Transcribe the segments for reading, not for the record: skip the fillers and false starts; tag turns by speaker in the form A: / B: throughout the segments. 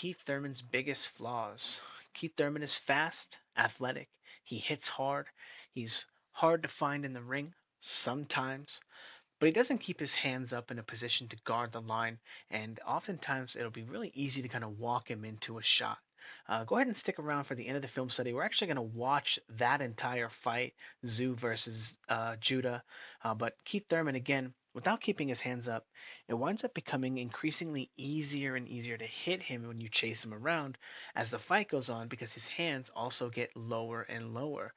A: Keith Thurman's biggest flaws. Keith Thurman is fast, athletic. He hits hard. He's hard to find in the ring sometimes, but he doesn't keep his hands up in a position to guard the line, and oftentimes it'll be really easy to kind of walk him into a shot. Go ahead and stick around for the end of the film study. We're actually going to watch that entire fight, Zoo versus Judah. But Keith Thurman, again, without keeping his hands up, it winds up becoming increasingly easier and easier to hit him when you chase him around as the fight goes on because his hands also get lower and lower,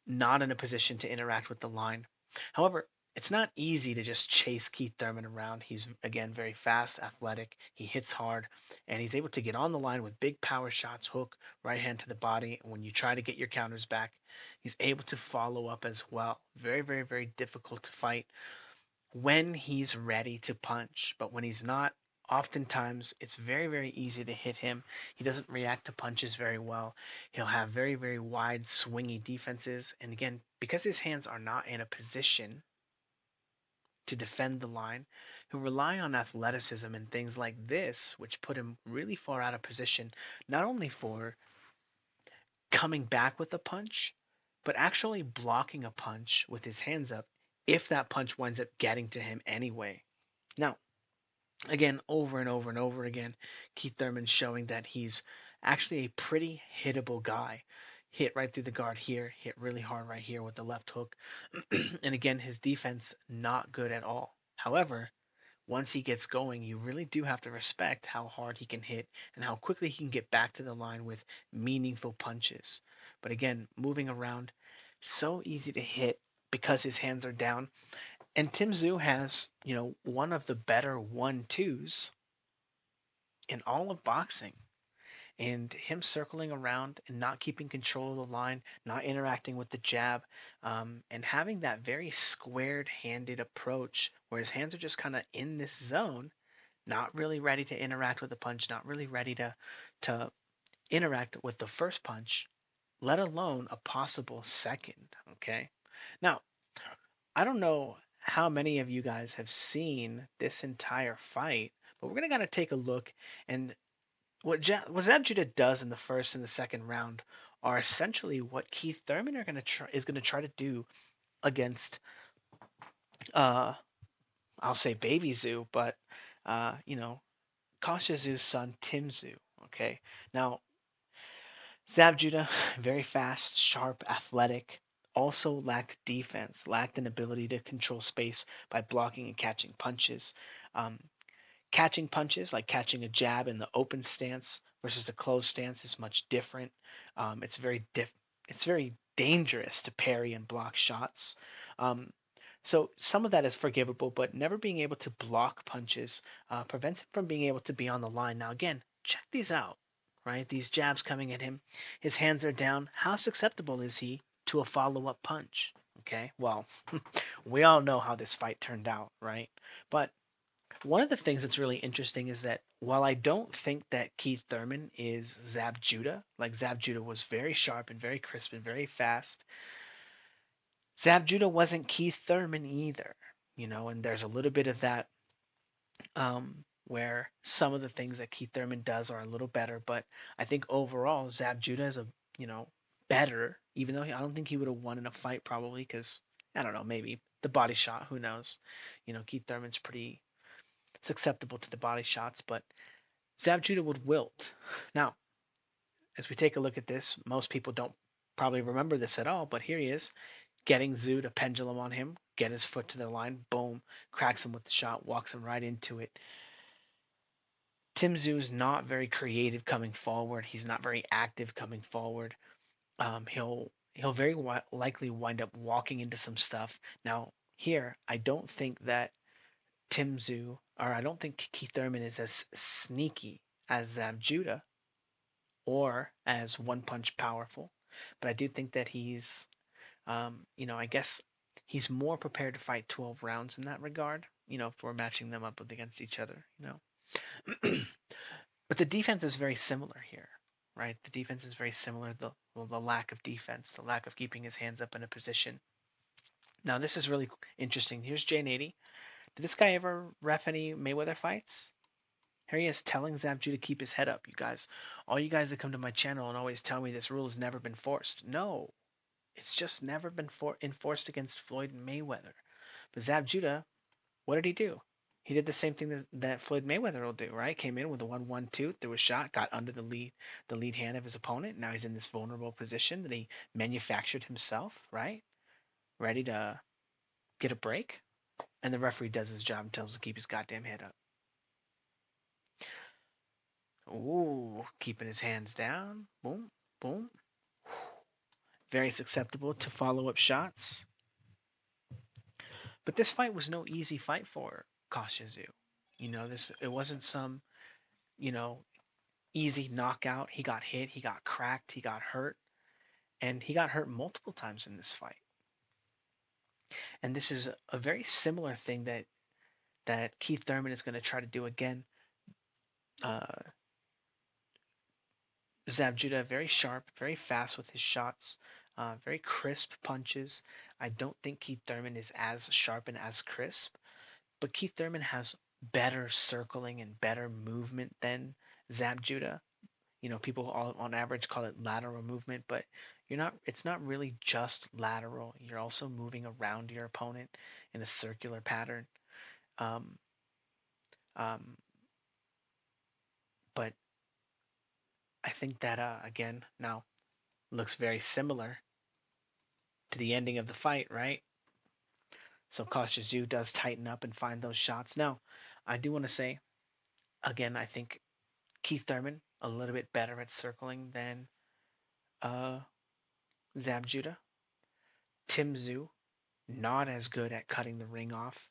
A: not in a position to interact with the line. However, it's not easy to just chase Keith Thurman around. He's, again, very fast, athletic. He hits hard, and he's able to get on the line with big power shots, hook, right hand to the body. When you try to get your counters back, he's able to follow up as well. Very, very, very difficult to fight when he's ready to punch. But when he's not, oftentimes it's very, very easy to hit him. He doesn't react to punches very well. He'll have very, very wide, swingy defenses. And again, because his hands are not in a position to defend the line, he'll rely on athleticism and things like this, which put him really far out of position, not only for coming back with a punch, but actually blocking a punch with his hands up if that punch winds up getting to him anyway. Now, again, over and over and over again, Keith Thurman showing that he's actually a pretty hittable guy. Hit right through the guard here, hit really hard right here with the left hook. And again, his defense not good at all. However, once he gets going, you really do have to respect how hard he can hit and how quickly he can get back to the line with meaningful punches. But again, moving around, so easy to hit because his hands are down. And Tim Tszyu has, one of the better 1-2s in all of boxing. And him circling around and not keeping control of the line, not interacting with the jab, and having that very squared handed approach where his hands are just kind of in this zone, not really ready to interact with the punch, not really ready to interact with the first punch, let alone a possible second. Okay. Now, I don't know how many of you guys have seen this entire fight, but we're going to kind of take a look. And what Zab Judah does in the first and the second round are essentially what Keith Thurman is going to try to do against, uh, I'll say Baby Zoo, but Kasha Zoo's son Tim Tszyu. Okay, now Zab Judah, very fast, sharp, athletic, also lacked defense, lacked an ability to control space by blocking and catching punches. Um, Catching punches, like catching a jab in the open stance versus the closed stance, is much different. It's very dangerous to parry and block shots. Um, so some of that is forgivable, but never being able to block punches prevents him from being able to be on the line. Now again, check these out, right? These jabs coming at him, his hands are down. How susceptible is he to a follow-up punch? Okay, well, we all know how this fight turned out, right? But one of the things that's really interesting is that while I don't think that Keith Thurman is Zab Judah, like Zab Judah was very sharp and very crisp and very fast, Zab Judah wasn't Keith Thurman either, and there's a little bit of that where some of the things that Keith Thurman does are a little better, but I think overall Zab Judah is better, even though I don't think he would have won in a fight probably because, I don't know, maybe the body shot, who knows? Keith Thurman's pretty susceptible to the body shots, but Zab Judah would wilt. Now, as we take a look at this, most people don't probably remember this at all, but here he is, getting Zoo to pendulum on him, get his foot to the line, boom, cracks him with the shot, walks him right into it. Tim Tszyu is not very creative coming forward. He's not very active coming forward. He'll very likely wind up walking into some stuff. Now, here, I don't think that Tim Tszyu, or I don't think Keith Thurman is as sneaky as Zab Judah or as one punch powerful, but I do think that he's, I guess he's more prepared to fight 12 rounds in that regard, if we're matching them up against each other. But the defense is very similar here, right? The defense is very similar. The lack of defense, the lack of keeping his hands up in a position. Now, this is really interesting. Here's Jane 80. Did this guy ever ref any Mayweather fights? Here he is telling Zabju to keep his head up. You guys, all you guys that come to my channel and always tell me this rule has never been forced. No, it's just never been enforced against Floyd Mayweather. But Zab Judah, what did he do? He did the same thing that Floyd Mayweather will do, right? Came in with a 1-1-2, threw a shot, got under the lead hand of his opponent. Now he's in this vulnerable position that he manufactured himself, right? Ready to get a break. And the referee does his job and tells him to keep his goddamn head up. Ooh, keeping his hands down. Boom, boom. Very susceptible to follow-up shots. But this fight was no easy fight for Koshizu. It wasn't some, you know, easy knockout. He got hit, he got cracked, he got hurt, and he got hurt multiple times in this fight. And this is a very similar thing that Keith Thurman is going to try to do again. Uh, Zab Judah very sharp, very fast with his shots, very crisp punches. I don't think Keith Thurman is as sharp and as crisp, but Keith Thurman has better circling and better movement than Zab Judah. People all, on average call it lateral movement, but it's not really just lateral. You're also moving around your opponent in a circular pattern. Um, um, but I think that again now looks very similar to the ending of the fight, right? So Cautious You does tighten up and find those shots. Now, I do want to say again, I think Keith Thurman a little bit better at circling than uh, Zab Judah. Tim Zhu not as good at cutting the ring off,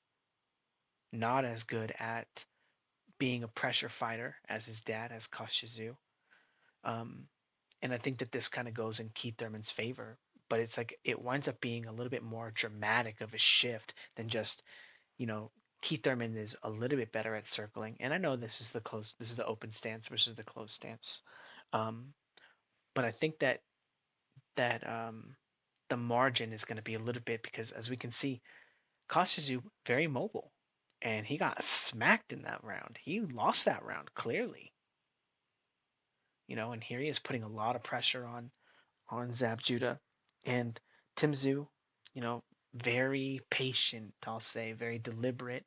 A: not as good at being a pressure fighter as his dad, as Koshizu. Um, and I think that this kind of goes in Keith Thurman's favor, but it's like it winds up being a little bit more dramatic of a shift than just, you know, Keith Thurman is a little bit better at circling. And I know this is the open stance versus the closed stance. Um, but I think that the margin is going to be a little bit because as we can see, Koshizu very mobile, and he got smacked in that round. He lost that round clearly, and here he is putting a lot of pressure on Zab Judah and Tim Tszyu, very patient, I'll say, very deliberate,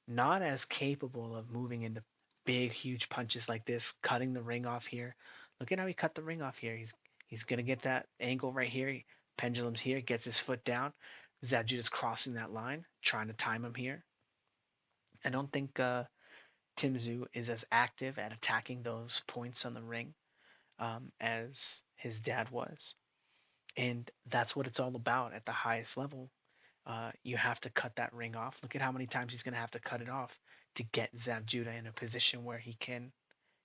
A: not as capable of moving into big, huge punches like this, cutting the ring off here. Look at how he cut the ring off here. He's gonna get that angle right here. Pendulum's here, gets his foot down. Zab Judah's crossing that line, trying to time him here. I don't think Tim Tszyu is as active at attacking those points on the ring as his dad was. And that's what it's all about at the highest level. You have to cut that ring off. Look at how many times he's going to have to cut it off to get Zab Judah in a position where he can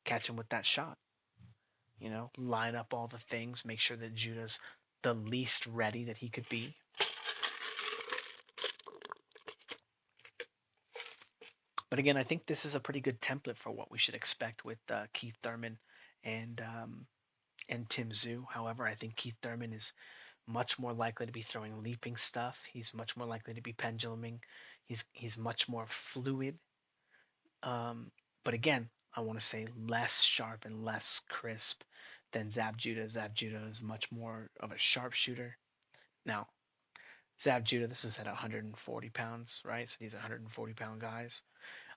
A: catch him with that shot. Line up all the things, make sure that Judah's the least ready that he could be. But again, I think this is a pretty good template for what we should expect with Keith Thurman and um, and Tim Tszyu. However, I think Keith Thurman is much more likely to be throwing leaping stuff. He's much more likely to be penduluming. He's much more fluid. Um, but again, I want to say less sharp and less crisp than Zab Judah. Zab Judah is much more of a sharpshooter. Now, Zab Judah, this is at 140 pounds, right? So these are 140-pound guys.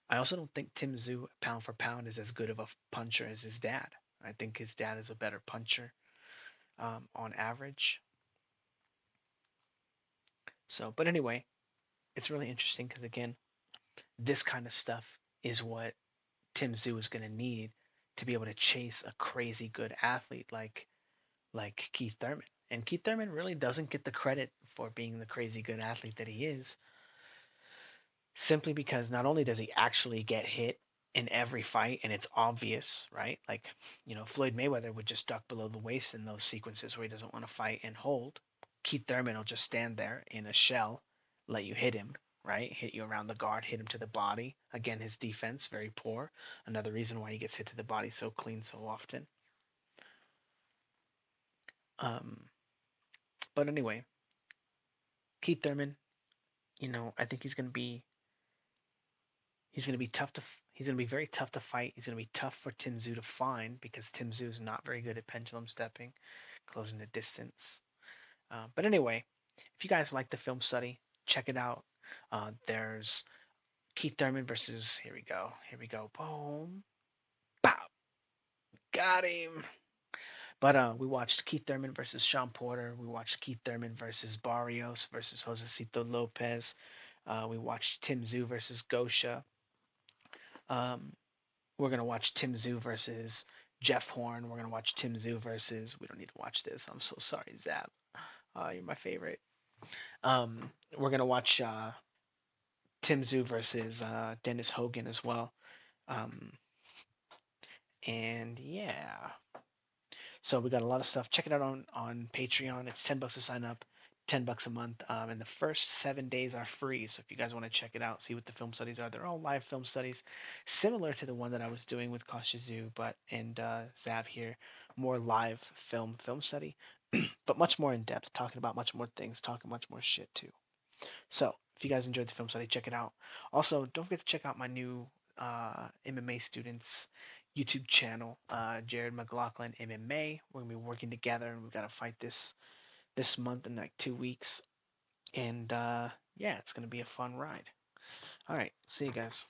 A: I also don't think Tim Tszyu, pound for pound, is as good of a puncher as his dad. I think his dad is a better puncher on average. So, but anyway, it's really interesting because again, this kind of stuff is what Tim Tszyu is going to need to be able to chase a crazy good athlete like Keith Thurman. And Keith Thurman really doesn't get the credit for being the crazy good athlete that he is, simply because not only does he actually get hit in every fight and it's obvious, right? Like, Floyd Mayweather would just duck below the waist in those sequences where he doesn't want to fight and hold. Keith Thurman will just stand there in a shell, let you hit him, right? Hit you around the guard, hit him to the body. Again, his defense very poor. Another reason why he gets hit to the body so clean so often. Um, but anyway, Keith Thurman, I think he's gonna be tough to He's going to be very tough to fight. He's going to be tough for Tim Tszyu to find because Tim Tszyu is not very good at pendulum stepping, closing the distance. But anyway, if you guys like the film study, check it out. There's Keith Thurman versus, here we go, boom, pow, got him. But we watched Keith Thurman versus Sean Porter. We watched Keith Thurman versus Barrios versus Josecito Lopez. We watched Tim Tszyu versus Gosha. Um, we're gonna watch Tim Tszyu versus Jeff Horn. We're gonna watch Tim Tszyu versus. We don't need to watch this. I'm so sorry, Zap. You're my favorite. We're gonna watch Tim Tszyu versus Dennis Hogan as well. Um, and yeah, so we got a lot of stuff. Check it out on Patreon. It's $10 to sign up, $10 a month, and the first 7 days are free. So if you guys want to check it out, see what the film studies are, they're all live film studies, similar to the one that I was doing with Koshizu, but and Zav here, more live film study, but much more in depth, talking about much more things, talking much more shit too. So if you guys enjoyed the film study, check it out. Also, don't forget to check out my new MMA students YouTube channel, Jared McLaughlin MMA. We're gonna be working together, and we've got to fight this month in like 2 weeks. And yeah, it's gonna be a fun ride. All right, see you guys.